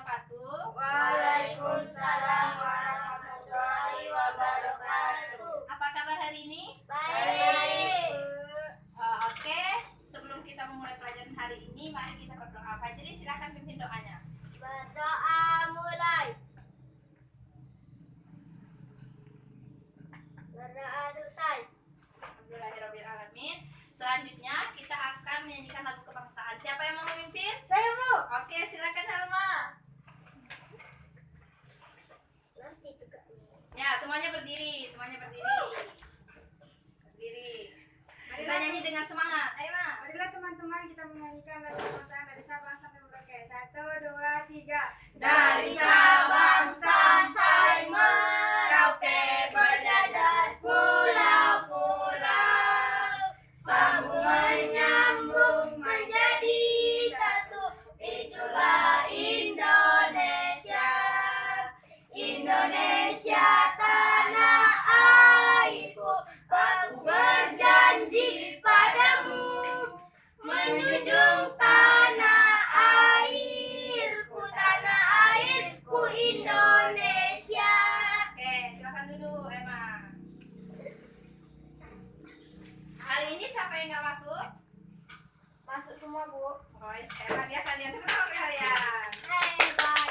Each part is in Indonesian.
wabarakatuh. Waalaikumsalam warahmatullahi wabarakatuh. Apa kabar hari ini? Baik. Oke, sebelum kita memulai pelajaran hari ini, mari kita berdoa. Fajri, silakan pimpin doanya. Berdoa mulai. Berdoa selesai. Alhamdulillahirrahmanirrahim. Selanjutnya kita akan menyanyikan lagu kebangsaan. Siapa yang mau memimpin? Saya mau. Oke, silakan Helma. Nanti juga. Ya, semuanya berdiri, Berdiri. Kita nyanyi dengan semangat. Ayo, Ma. Marilah teman-teman kita menyanyikan lagu kebangsaan dari Sabang sampai Merauke. 1, 2, 3. Dari Sabang sampai Merauke, berjajar pulau-pulau, sambung menyambung menjadi satu. Itulah Indonesia, Indonesia tanah airku. Aku berjanji padamu, menjunjung tanah airku Indonesia. Oke, silakan duduk, Emma. Hari ini siapa yang nggak masuk? Masuk semua, Bu. Oh, hebat ya kalian. Tepuk tangan kalian. Hebat.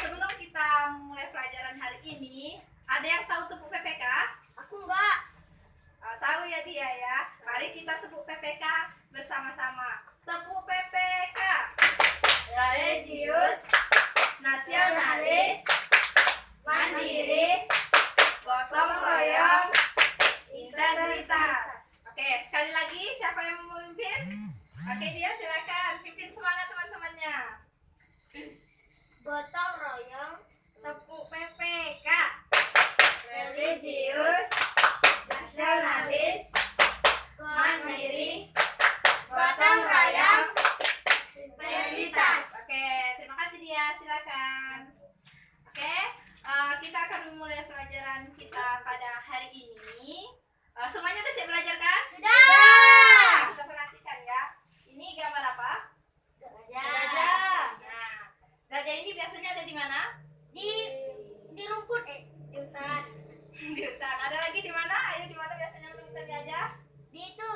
Sebelum kita mulai pelajaran hari ini, ada yang tahu tepuk PPK? Aku enggak. Tahu ya dia ya. Mari kita tepuk PPK bersama-sama. Tepuk PPK. Religius, nasionalis, mandiri, gotong royong, integritas. Oke, sekali lagi siapa yang mau memimpin? Oke, dia silakan pimpin semangat teman-temannya. Gotong royong. Tepuk PPK. Religius, nasionalis, mandiri, gotong royong, integritas. Oke, terima kasih dia, silakan. Oke, kita akan memulai pelajaran kita pada hari ini. Semuanya udah siap belajar kan? Sudah. Kita perhatikan ya. Ini gambar apa? Gajah. Nah, gajah ini biasanya ada di mana? Di rumput di hutan. Di hutan. Ada lagi di mana? Ayo, di mana biasanya menemukan gajah? Di itu.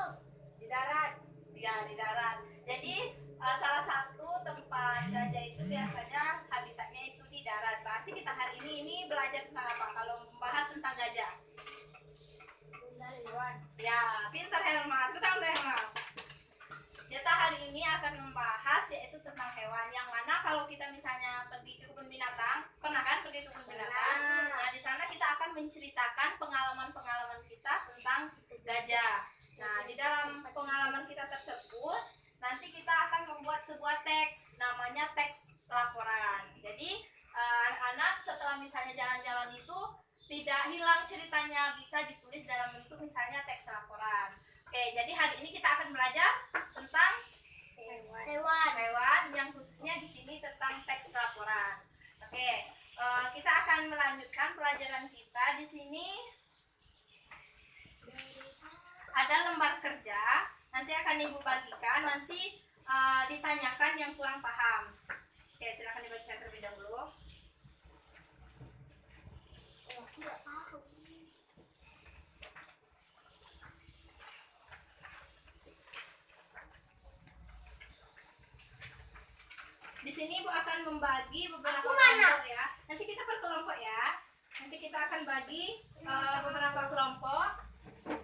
Di darat. Ya, di darat. Jadi salah satu tempat gajah itu biasanya habitatnya itu di darat. Berarti kita hari ini belajar tentang apa? Kalau membahas tentang gajah. Ya, pintar Helma. Tentang Helma. Kita hari ini akan membahas yaitu tentang hewan, yang mana kalau kita misalnya pergi ke kebun binatang, pernah kan pergi ke kebun binatang? Nah, di sana kita akan menceritakan pengalaman-pengalaman kita tentang gajah. Nah, di dalam pengalaman kita tersebut, nanti kita akan membuat sebuah teks, namanya teks laporan. Jadi, anak-anak setelah misalnya jalan-jalan itu tidak hilang ceritanya, bisa ditulis dalam bentuk misalnya teks laporan. Oke, jadi hari ini kita akan belajar tentang hewan yang khususnya di sini tentang teks laporan. Oke, kita akan melanjutkan pelajaran kita. Di sini ada lembar kerja, nanti akan Ibu bagikan, nanti ditanyakan yang kurang paham. Oke, silakan dibagikan terlebih dahulu. Di sini Ibu akan membagi beberapa kelompok ya. Nanti kita berkelompok ya. Nanti kita akan bagi beberapa kelompok.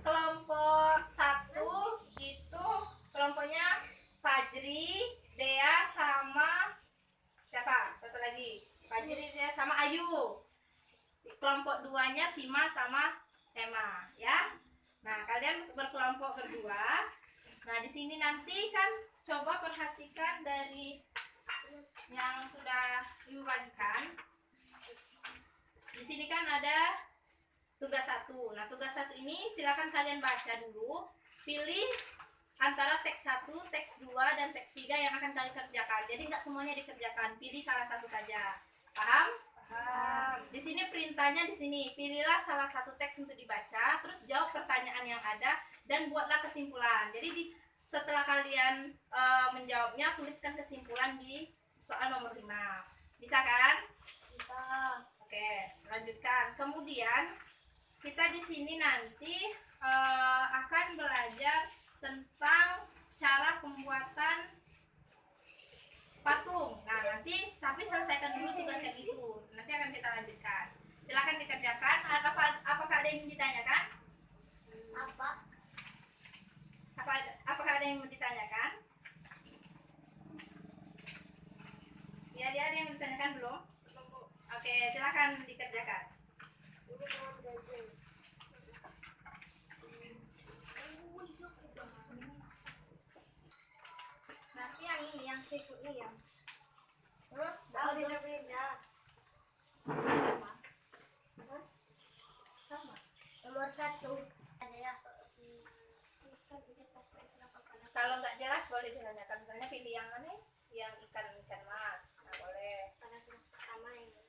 Kelompok 1 itu kelompoknya Fajri, Dea sama siapa? Satu lagi. Fajri, Dea sama Ayu. Kelompok 2-nya Sima sama Emma ya. Nah, kalian berkelompok berdua. Nah, di sini nanti kan coba perhatikan dari yang sudah Ibu bagikan. Di sini kan ada tugas 1. Nah, tugas 1 ini silakan kalian baca dulu. Pilih antara teks 1, teks 2, dan teks 3 yang akan kalian kerjakan. Jadi nggak semuanya dikerjakan, pilih salah satu saja. Paham? Paham. Di sini perintahnya di sini. Pilihlah salah satu teks untuk dibaca, terus jawab pertanyaan yang ada dan buatlah kesimpulan. Jadi setelah kalian menjawabnya, tuliskan kesimpulan di soal nomor 5. Bisa kan? Bisa. Oke, lanjutkan. Kemudian kita di sini nanti akan belajar tentang cara pembuatan patung. Nah, nanti tapi selesaikan dulu tugas yang itu. Nanti akan kita lanjutkan. Silakan dikerjakan. Apakah ada yang ditanyakan? Apa? Apakah ada yang mau ditanyakan? Ya, dia ada yang ditanyakan belum? Oke, silakan dikerjakan. Ini mau belajar. Nanti yang ini, yang seafood ini ya. Beda-beda. Sama. Nomor 1 ada ya. Kalau nggak jelas boleh ditanyakan. Misalnya pilih yang mana? Yang ikan mas. Nah, boleh. Sama ini.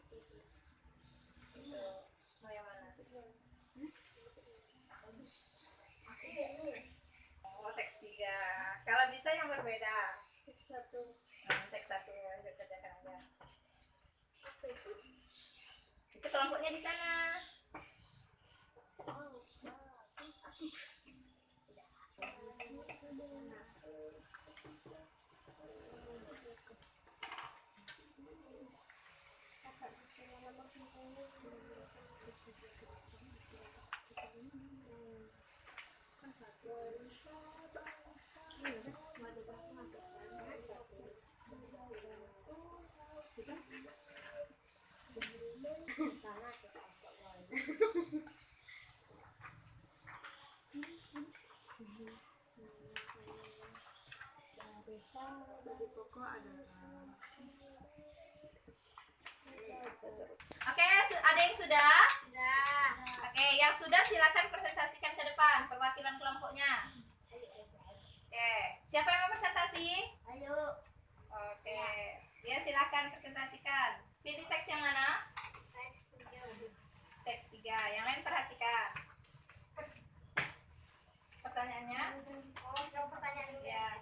Itu. Mau yang mana? Oh, teks 3. Kalau bisa yang berbeda. Satu. Teks 1 kerjakan aja. Apa itu? Itu kelompoknya di sana. Sana kita masuk lagi. Bagi pokok adalah Oke, ada yang sudah? Dah. Oke, yang sudah silakan presentasikan ke depan perwakilan kelompoknya. Oke, siapa yang mau presentasi? Ayo. Oke, dia silakan presentasikan. Pilih teks yang mana? Teks 3. Yang lain perhatikan. Pertanyaannya? Oh, so pertanyaan dulu Ya.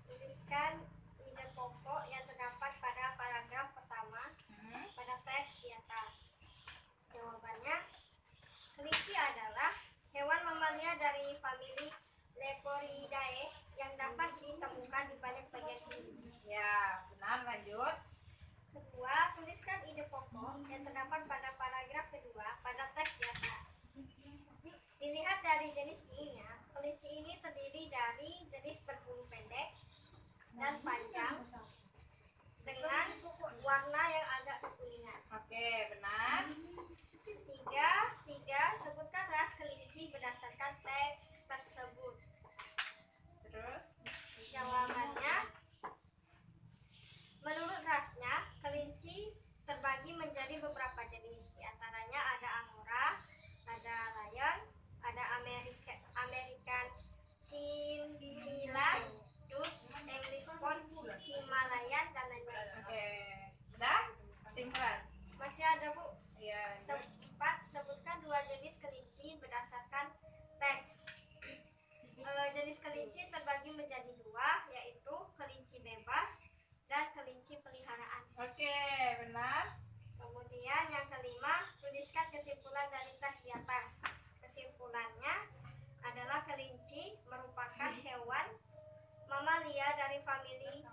Tuliskan ide pokok yang terdapat pada paragraf pertama Hmm. pada teks di atas. Jawabannya, kelinci adalah hewan mamalia dari famili Leporidae yang dapat ditemukan di banyak bagian tubuh. Ya, benar. Lanjut. Kedua, tuliskan ide pokok yang terdapat pada paragraf kedua pada teks di atas. Dilihat dari jenis bulunya, kelinci ini terdiri dari jenis berbulu pendek dan panjang dengan warna yang agak kekuningan. Oke, benar. Tiga, sebutkan ras kelinci berdasarkan teks tersebut. Terus? Jawabannya, menurut rasnya, kelinci terbagi menjadi beberapa jenis. Di antaranya ada Angora, ada Lion, ada American Cincinnati, Dutch, English Pond, Himalayan, dan lain-lain. Oke. Udah? Simpan. Masih ada, Bu. Iya. Empat, sebutkan dua jenis kelinci berdasarkan teks. Jenis kelinci terbagi menjadi dua, yaitu kelinci bebas dan kelinci peliharaan. Oke, benar. Kemudian yang kelima, tuliskan kesimpulan dari teks di atas. Kesimpulannya adalah kelinci merupakan hewan mamalia dari famili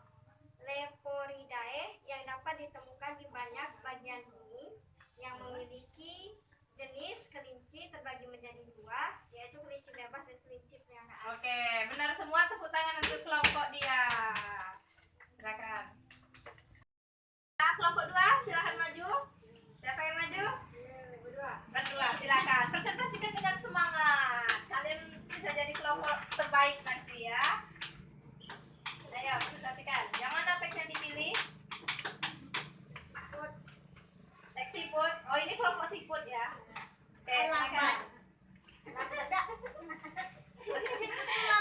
Leporidae yang dapat ditemukan di banyak bagian bumi, yang memiliki jenis kelinci terbagi menjadi dua, yaitu kelinci bebas dan kelinci peliharaan. Oke, benar semua. Tepuk tangan untuk kelompok dia. Silakan. Kelompok 2, silakan maju. Siapa yang maju? Berdua, silakan. Presentasikan dengan semangat. Kalian bisa jadi kelompok terbaik nanti ya. Ayo, presentasikan. Yang mana teks yang dipilih? Teks siput. Oh, ini kelompok siput ya. Oke, silakan.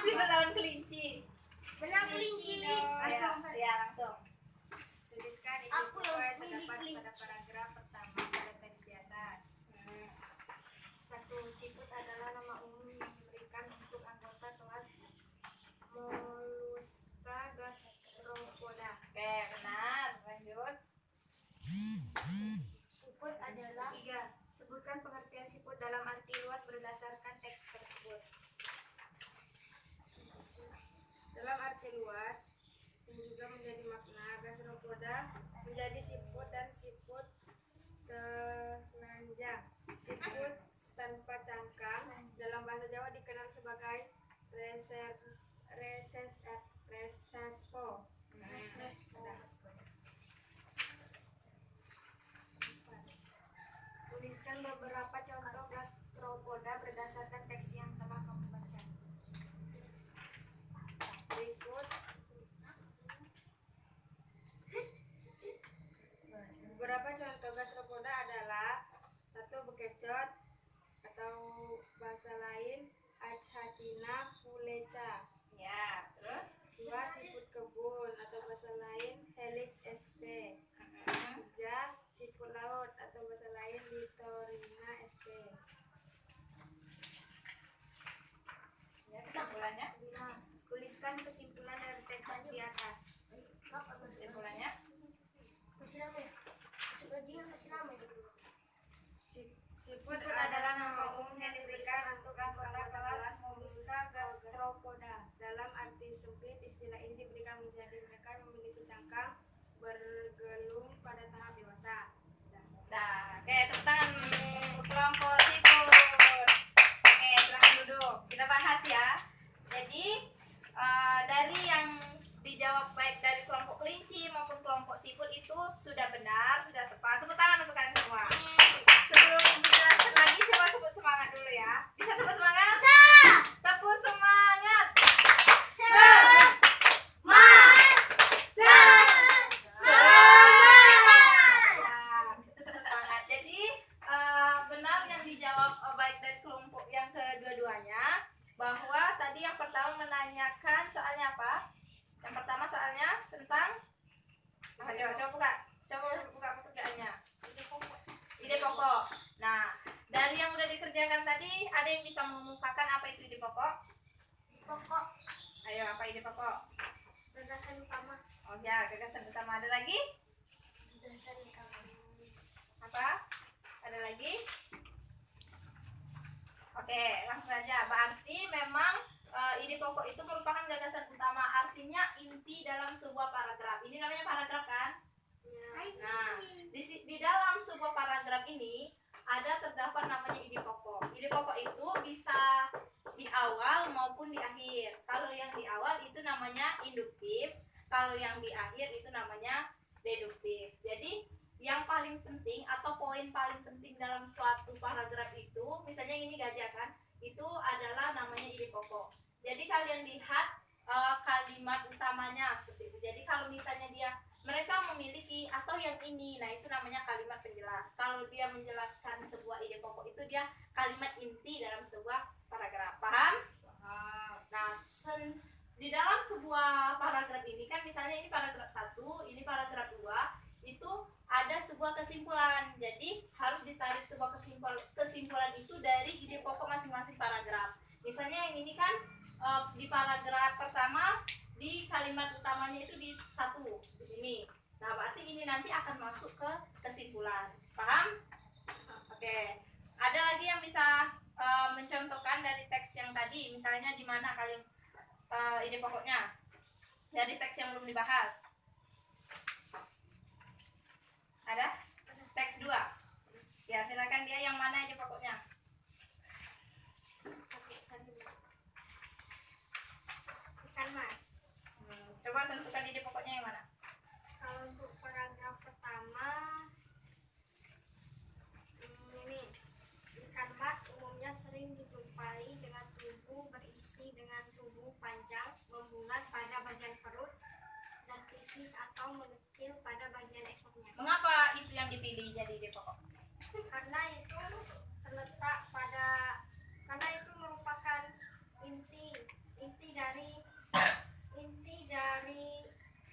Siput lawan kelinci. Benar kelinci. Langsung. Ya, langsung. tuliskan ide Aku pokok yang yang pilih terdapat kelinci. pada paragraf pertama pada teks di atas. Satu, siput adalah nama umum yang diberikan untuk anggota kelas Mollusca gastropoda. Oke, benar. adalah 3. Sebutkan pengertian siput dalam arti luas berdasarkan teks tersebut. Dalam arti luas yang juga menjadi makna gastropoda menjadi siput dan siput telanjang. Siput tanpa cangkang dalam bahasa Jawa dikenal sebagai resespo. Tuliskan beberapa contoh gastropoda berdasarkan teks yang telah kamu baca. Berikut beberapa contoh gastropoda adalah: 1. Bekecot atau bahasa lain Achatina fuleca. Ya, terus 2. Siput kebun atau bahasa lain Helix sp. 3. Siput laut atau bahasa lain Littorina sp. ya kesimpulannya. 5. Tuliskan kesimpulan dari teks di atas. Kesimpulannya. Siput adalah nama umum yang diberikan untuk anggota kelas Mollusca gastropoda. Dalam arti sempit, istilah ini diberikan menjadi mereka yang memiliki cangkang bergelung pada tahap dewasa. Nah, oke, tepuk tangan untuk kelompok siput. Oke, silakan duduk. Kita bahas ya. Jadi dari yang dijawab baik dari kelompok kelinci maupun kelompok siput itu sudah benar, sudah tepat. Tepuk tangan untuk kalian semua. Sebelum dijelaskan lagi, coba tepuk semangat dulu ya. Bisa tepuk semangat? Bisa. Tepuk semangat. Semangat. Jadi benar yang dijawab baik dari kelompok yang kedua-duanya, bahwa tadi yang pertama menanyakan soalnya apa? Yang pertama soalnya tentang coba buka pekerjaannya. Ide pokok. Nah, dari yang udah dikerjakan tadi, ada yang bisa mengemukakan apa itu ide pokok? pokok Ayo, apa ide pokok? gagasan utama. Oh ya, gagasan utama. Ada lagi? Gagasan utama. Apa? Ada lagi? Oke, langsung saja. Berarti memang ide pokok itu merupakan gagasan utama, artinya inti dalam sebuah paragraf. Ini namanya paragraf kan? Nah, di dalam sebuah paragraf ini ada terdapat namanya ide pokok. Ide pokok itu bisa di awal maupun di akhir. Kalau yang di awal itu namanya induktif, kalau yang di akhir itu namanya deduktif. Jadi yang paling penting atau poin paling penting dalam suatu paragraf itu, misalnya ini gajah kan, itu adalah namanya ide pokok. Jadi kalian lihat kalimat utamanya seperti itu. Jadi kalau misalnya mereka memiliki atau yang ini, nah itu namanya kalimat penjelas. Kalau dia menjelaskan sebuah ide pokok itu dia kalimat inti dalam sebuah paragraf. Paham? Nah, di dalam sebuah paragraf ini kan misalnya ini paragraf 1, ini paragraf 2, itu ada sebuah kesimpulan. Jadi harus ditarik sebuah kesimpulan itu dari ide pokok masing-masing paragraf. Misalnya yang ini kan di paragraf pertama di kalimat utamanya itu di 1 di sini. Nah, berarti ini nanti akan masuk ke kesimpulan. Paham? Oke. Ada lagi yang bisa mencontohkan dari teks yang tadi, misalnya di mana kalian ide pokoknya dari teks yang belum dibahas? Ada? Teks 2. Ya, silakan dia yang mana ide pokoknya? Ikan mas. Coba tentukan ide pokoknya yang mana? Kalau untuk paragraf pertama, ini ikan mas umumnya sering dijumpai dengan tubuh berisi dengan tubuh panjang membulat pada bagian perut dan tipis atau mengecil pada bagian ekornya. Mengapa itu yang dipilih jadi ide pokok? Karena itu terletak pada, karena itu merupakan inti dari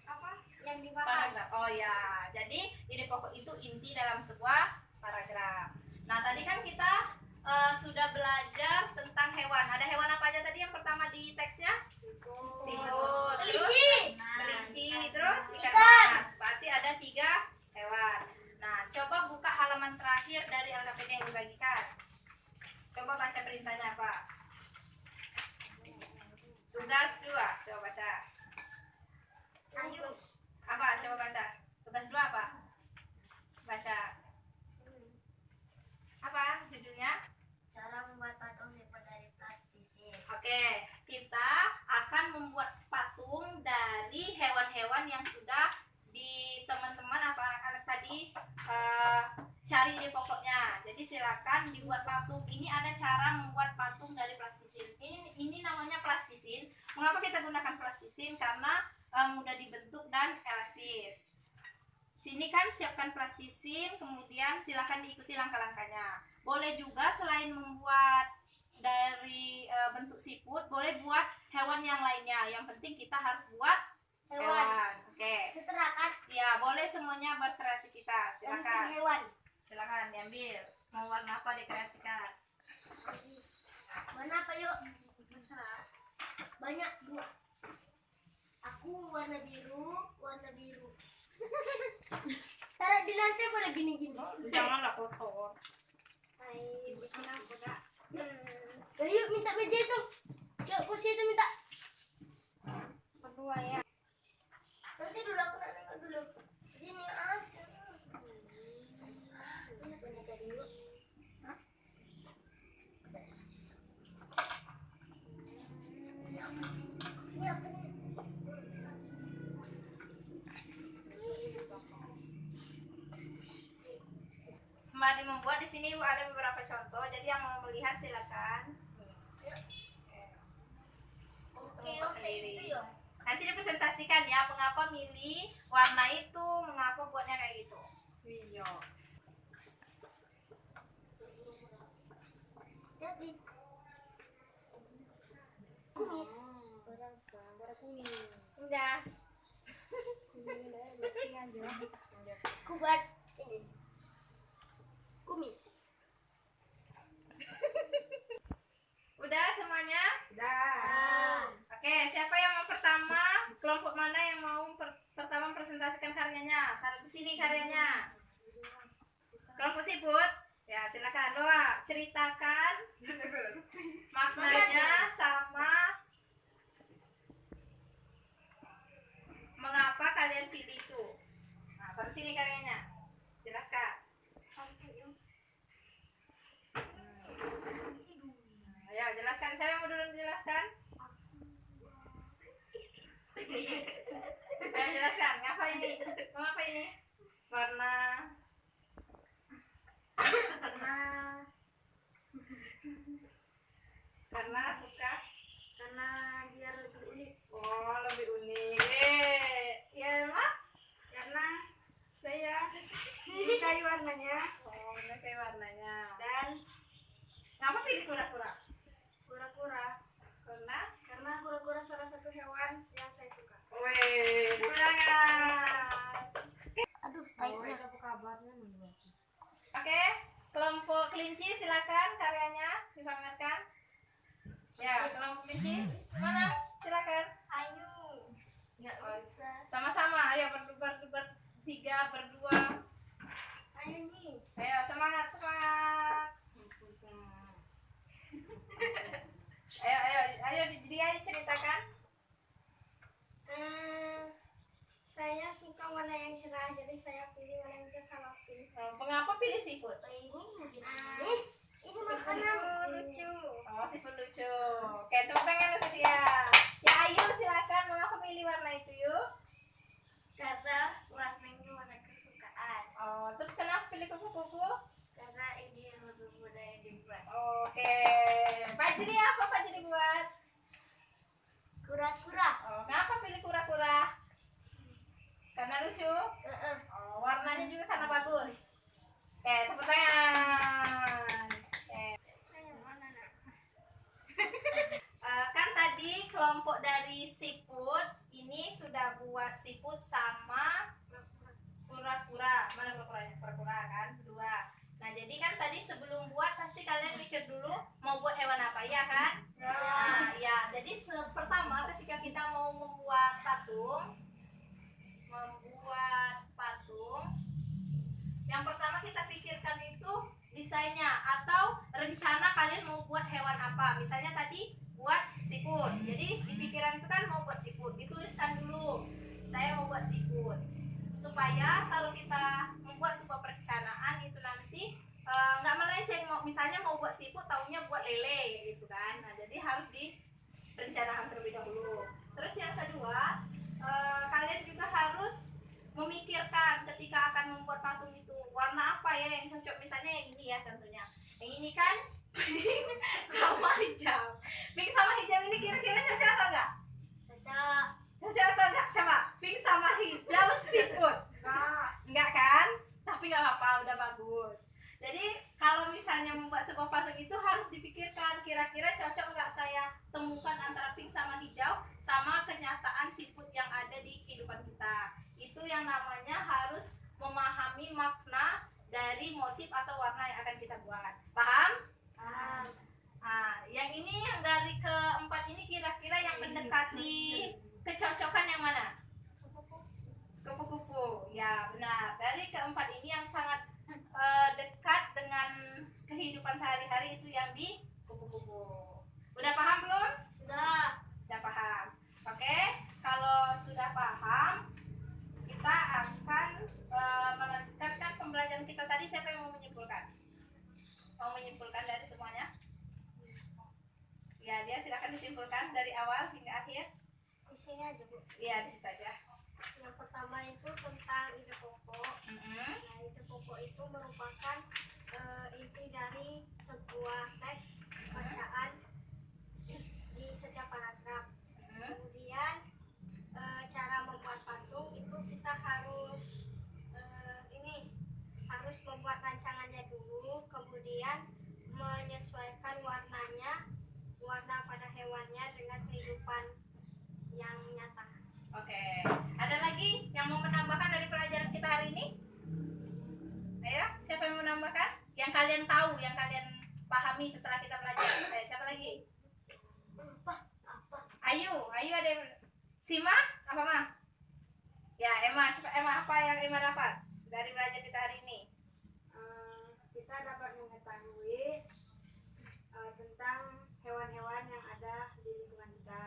apa yang dibahas. Paragraf. Oh ya, jadi ide pokok itu inti dalam sebuah paragraf. Nah, tadi kan kita sudah belajar tentang hewan. Ada hewan apa aja tadi yang pertama di teksnya? Siput, kelinci, terus ikan mas. Berarti ada 3 hewan. Nah, coba buka halaman terakhir akhir dari LKPD yang dibagikan. Coba baca perintahnya apa? Tugas 2. Coba baca. Ayo. Apa? Coba baca. Tugas 2 apa? Baca. Apa judulnya? Cara membuat patung siput dari plastisin. Oke, kita akan membuat patung dari hewan-hewan yang sudah di teman-teman apa anak-anak tadi cari di pokoknya. Jadi silakan dibuat patung. Ini ada cara membuat patung dari plastisin. Ini namanya plastisin. Mengapa kita gunakan plastisin? Karena mudah dibentuk dan elastis. Sini kan siapkan plastisin, kemudian silakan diikuti langkah-langkahnya. Boleh juga selain membuat dari bentuk siput, boleh buat hewan yang lainnya. Yang penting kita harus buat hewan. Oke. Setelah kan Ya, boleh semuanya buat kreativitas. Silakan. hewan. Silakan diambil. Mau warna apa dikreasikan? Warna apa yuk? Terserah. Banyak 2. Aku warna biru, warna biru. Taruh di lantai boleh gini-gini. Janganlah kotor. Ayo, bikin apa kak? Yuk minta meja itu. Yuk kursi itu minta. Kedua ya. Nanti dulu aku nanya dulu. Sini aja. Ini boneka dulu. Ini apa nih? Sembari membuat di sini ada beberapa contoh. Jadi yang mau melihat silakan. Oke, Sendiri. itu ya. Nanti dipresentasikan ya mengapa milih warna itu, mengapa buatnya kayak gitu. Iya. Jadi kumis. Warna kuning. Udah. Kuning aja. Aku buat ini. Kumis. Udah semuanya? Dah. Oke, siapa yang mau pertama? Kelompok mana yang mau pertama presentasikan karyanya? Taruh di sini karyanya. Kelompok siput? Ya, silakan. Loa, ceritakan maknanya sama mengapa kalian pilih itu. Nah, taruh sini karyanya. Jelaskan. Ayo, jelaskan. Siapa yang mau dulu jelaskan? Ayo, jelaskan. Ngapa ini? Mengapa ini? Warna karena suka Karena biar lebih unik. oh lebih unik ya emang Karena saya menyukai warnanya oh kayak warnanya dan ngapa pilih kura-kura kura-kura. Karena kura-kura salah satu hewan yang saya suka. weh semangat Aduh, baiknya. Apa kabarnya nih? oke kelompok kelinci silakan karyanya dipamerkan ya kelompok kelinci mana silakan Ayo. Nggak bisa. sama-sama ayo bertiga berdua Ayo nih. ayo semangat ayo dia diceritakan Saya suka warna yang cerah, jadi saya pilih warna yang cerah sama pink. mengapa pilih seafood Ini makanan lucu. oh seafood lucu oke tepuk tangan untuk dia ya ayo silakan mengapa pilih warna itu yuk Karena warnanya warna kesukaan. oh terus kenapa pilih kupu-kupu Karena ini lebih mudah yang dibuat. oke Pak Jiri apa Pak Jiri buat Kura-kura. oh kenapa pilih kura-kura karena lucu oh warnanya juga karena bagus oke tepuk tangan kan tadi kelompok dari siput ini sudah buat siput sama kura-kura mana kura-kuranya kura-kura kan dua nah jadi kan tadi sebelum buat pasti kalian mikir dulu mau buat hewan apa ya kan nah ya jadi pertama ketika kita mau membuat patung yang pertama kita pikirkan itu kalian mau buat hewan apa. Misalnya tadi buat siput. Jadi di pikiran itu kan mau buat siput, dituliskan dulu. Saya mau buat siput. Supaya kalau kita membuat sebuah perencanaan itu nanti nggak melenceng. Misalnya mau buat siput, taunya buat lele gitu kan. Nah, jadi harus direncanakan terlebih dahulu. Terus yang kedua, kalian juga harus memikirkan ketika akan membuat patung itu warna apa ya yang cocok. Misalnya yang ini ya contohnya, yang ini kan pink sama hijau. Pink sama hijau ini kira-kira cocok atau enggak? Cocok. Cocok atau enggak? Coba pink sama hijau siput. Enggak kan? Tapi nggak apa-apa, udah bagus. Jadi kalau misalnya membuat sebuah patung itu harus dipikirkan kira-kira cocok nggak saya temukan antara pink sama hijau sama kenyataan siput yang ada di kehidupan kita. Itu yang namanya harus memahami makna dari motif atau warna yang akan kita buat. Paham? Nah, yang ini yang dari keempat ini kira-kira yang mendekati kecocokan yang mana? Kupu-kupu. Ya, benar. Dari keempat ini yang sangat dekat dengan kehidupan sehari-hari itu yang di kupu-kupu. Udah paham belum? Sudah. Udah paham. Oke, kalau sudah paham, kita akan melanjutkan pembelajaran kita tadi. Siapa yang mau menyimpulkan? Mau menyimpulkan dari semuanya? Ya, dia silakan disimpulkan dari awal hingga akhir. Di sini aja, Bu. Iya, di situ aja. Yang pertama itu tentang ide pokok. Nah, ide pokok itu merupakan inti dari sebuah teks bacaan di setiap paragraf. Kemudian cara membuat patung itu kita harus harus membuat rancangannya dulu, kemudian menyesuaikan warnanya, warna pada hewannya dengan kehidupan yang nyata. Oke, ada lagi yang mau menambahkan dari pelajaran kita hari ini? Ayo, siapa yang mau menambahkan? Yang kalian tahu, yang kalian pahami setelah kita pelajari. Siapa lagi? Ayu ada yang... Sima, apa mah? Ya, Emma, cepat Emma, apa yang Emma dapat dari pelajaran kita hari ini? Kita dapat mengetahui tentang hewan-hewan yang ada di lingkungan kita.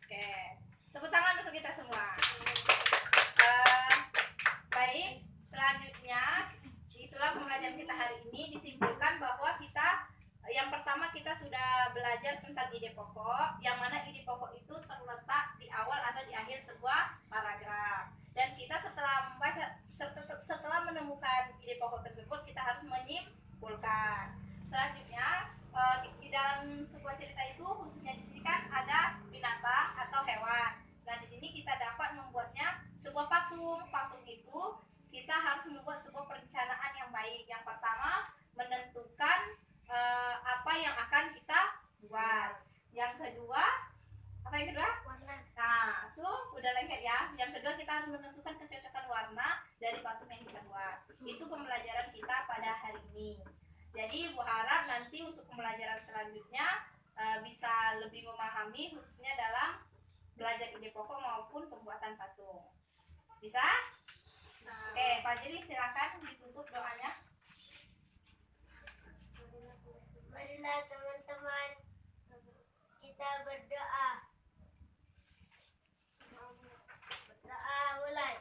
Oke, tepuk tangan untuk kita semua. Baik, selanjutnya itulah pembelajaran kita hari ini. Disimpulkan bahwa kita yang pertama kita sudah belajar tentang ide pokok, yang mana ide pokok itu terletak di awal atau di akhir sebuah paragraf. Dan kita setelah membaca, setelah menemukan ide pokok tersebut, kita harus menyimpulkan. Selanjutnya di dalam sebuah cerita itu khususnya di sini kan ada binatang atau hewan. Nah, di sini kita dapat membuatnya sebuah patung. Patung itu kita harus membuat sebuah perencanaan yang baik. Yang pertama, menentukan apa yang akan kita buat. Yang kedua, apa yang kedua? Warna. Nah, itu udah lengkap ya. Yang kedua, kita harus menentukan kecocokan warna dari patung yang kita buat. Itu pembelajaran kita pada hari ini. Jadi, Bu harap nanti untuk pembelajaran selanjutnya bisa lebih memahami khususnya dalam belajar ide pokok maupun pembuatan patung. Bisa? Oke, Pak Jiri silakan ditutup doanya. Marilah teman-teman kita berdoa. Doa mulai.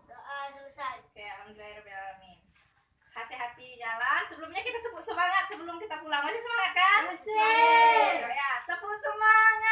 Doa selesai. Oke, alhamdulillahirobbilalamin. Hati-hati di jalan. Sebelumnya kita tepuk semangat sebelum kita pulang. Masih semangat kan? Masih. Ya, tepuk semangat.